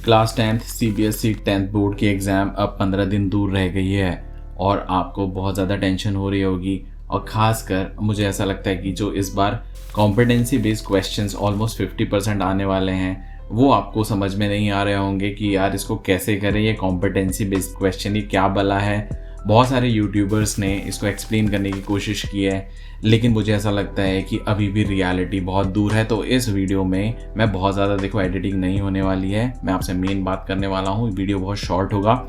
Class 10th CBSE 10th board की exam अब 15 दिन दूर रह गई है और आपको बहुत ज़्यादा टेंशन हो रही होगी। और ख़ासकर मुझे ऐसा लगता है कि जो इस बार कॉम्पिटेंसी बेस्ड क्वेश्चंस ऑलमोस्ट 50% आने वाले हैं, वो आपको समझ में नहीं आ रहे होंगे कि यार इसको कैसे करें, ये कॉम्पिटेंसी बेस्ड क्वेश्चन ये क्या भला है। बहुत सारे यूट्यूबर्स ने इसको एक्सप्लेन करने की कोशिश की है, लेकिन मुझे ऐसा लगता है कि अभी भी रियलिटी बहुत दूर है। तो इस वीडियो में मैं बहुत ज़्यादा एडिटिंग नहीं होने वाली है, मैं आपसे मेन बात करने वाला हूँ। वीडियो बहुत शॉर्ट होगा।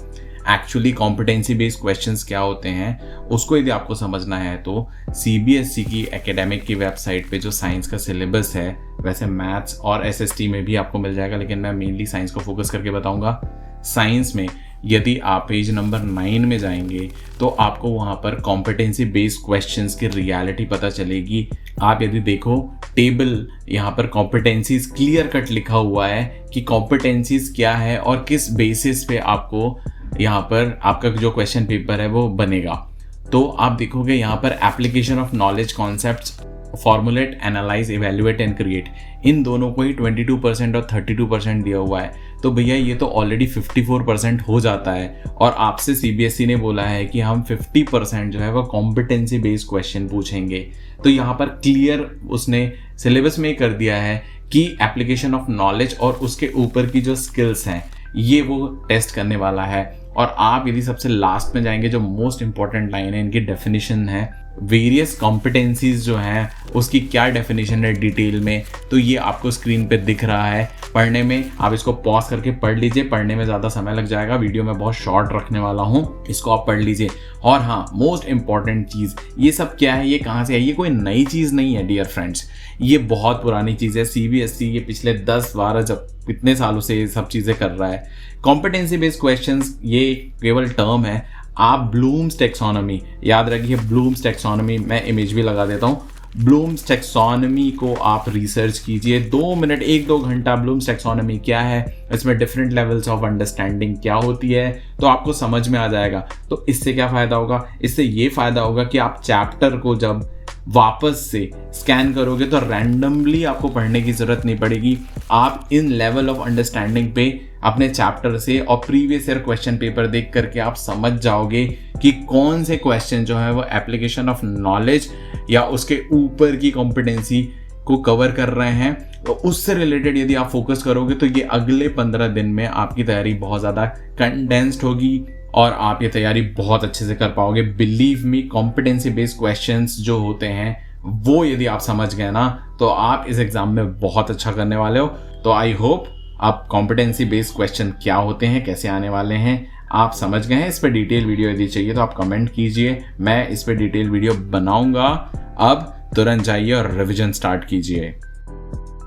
एक्चुअली कॉम्पिटेंसी बेस्ड क्वेश्चंस क्या होते हैं उसको यदि आपको समझना है तो CBSE की एकेडमिक की वेबसाइट पे जो साइंस का सिलेबस है, वैसे मैथ्स और SST में भी आपको मिल जाएगा, लेकिन मैं मेनली साइंस को फोकस करके बताऊंगा। साइंस में यदि आप पेज नंबर 9 में जाएंगे तो आपको वहाँ पर कॉम्पिटेंसी बेस्ड क्वेश्चंस की रियलिटी पता चलेगी। आप यदि देखो टेबल, यहाँ पर कॉम्पिटेंसीज क्लियर कट लिखा हुआ है कि कॉम्पिटेंसीज क्या है और किस बेसिस पे आपको यहाँ पर आपका जो क्वेश्चन पेपर है वो बनेगा। तो आप देखोगे यहाँ पर application of knowledge concepts, formulate, analyse, evaluate and create, इन दोनों को ही 22% और 32% दिया हुआ है। तो भैया ये तो ऑलरेडी 54% हो जाता है और आपसे CBSE ने बोला है कि हम 50% जो है वो कॉम्पिटेंसी बेस्ड क्वेश्चन पूछेंगे। तो यहाँ पर क्लियर उसने सिलेबस में कर दिया है कि एप्लीकेशन ऑफ नॉलेज और उसके ऊपर की जो स्किल्स हैं ये वो टेस्ट करने वाला है। और आप यदि सबसे लास्ट में जाएंगे, जो मोस्ट इंपॉर्टेंट लाइन है, इनकी डेफिनेशन है, वेरियस कॉम्पिटेंसीज जो हैं उसकी क्या डेफिनेशन है डिटेल में, तो ये आपको स्क्रीन पे दिख रहा है। पढ़ने में आप इसको पॉज करके पढ़ लीजिए, पढ़ने में ज़्यादा समय लग जाएगा, वीडियो में बहुत शॉर्ट रखने वाला हूँ, इसको आप पढ़ लीजिए। और हाँ, मोस्ट इंपॉर्टेंट चीज़, ये सब क्या है, ये कहाँ से है, ये कोई नई चीज़ नहीं है डियर फ्रेंड्स, ये बहुत पुरानी चीज़ है। CBSE ये पिछले 10-12 जब इतने सालों से ये सब चीज़ें कर रहा है। कॉम्पिटेंसी बेस्ड क्वेश्चंस ये केवल टर्म है। आप ब्लूम्स टैक्सोनॉमी याद रखिए, ब्लूम्स टैक्सोनॉमी, मैं इमेज भी लगा देता हूँ। ब्लूम्स टैक्सोनॉमी को आप रिसर्च कीजिए 2 मिनट, 1-2 घंटा। ब्लूम्स टैक्सोनॉमी क्या है, इसमें डिफरेंट लेवल्स ऑफ अंडरस्टैंडिंग क्या होती है, तो आपको समझ में आ जाएगा। तो इससे क्या फ़ायदा होगा, इससे ये फ़ायदा होगा कि आप चैप्टर को जब वापस से स्कैन करोगे तो रैंडमली आपको पढ़ने की ज़रूरत नहीं पड़ेगी। आप इन लेवल ऑफ अंडरस्टैंडिंग पे अपने चैप्टर से और प्रीवियस ईयर क्वेश्चन पेपर देख करके आप समझ जाओगे कि कौन से क्वेश्चन जो है वो एप्लीकेशन ऑफ नॉलेज या उसके ऊपर की कॉम्पिटेंसी को कवर कर रहे हैं। तो उससे रिलेटेड यदि आप फोकस करोगे तो ये अगले 15 दिन में आपकी तैयारी बहुत ज़्यादा कंडेंस्ड होगी और आप ये तैयारी बहुत अच्छे से कर पाओगे। Believe me, competency based questions जो होते हैं वो यदि आप समझ गए ना तो आप इस एग्जाम में बहुत अच्छा करने वाले हो। तो आई होप आप कॉम्पिटेंसी बेस्ड क्वेश्चन क्या होते हैं, कैसे आने वाले हैं, आप समझ गए हैं। इस पर डिटेल वीडियो यदि चाहिए तो आप कमेंट कीजिए, मैं इस पर डिटेल वीडियो बनाऊंगा। अब तुरंत जाइए और रिवीजन स्टार्ट कीजिए।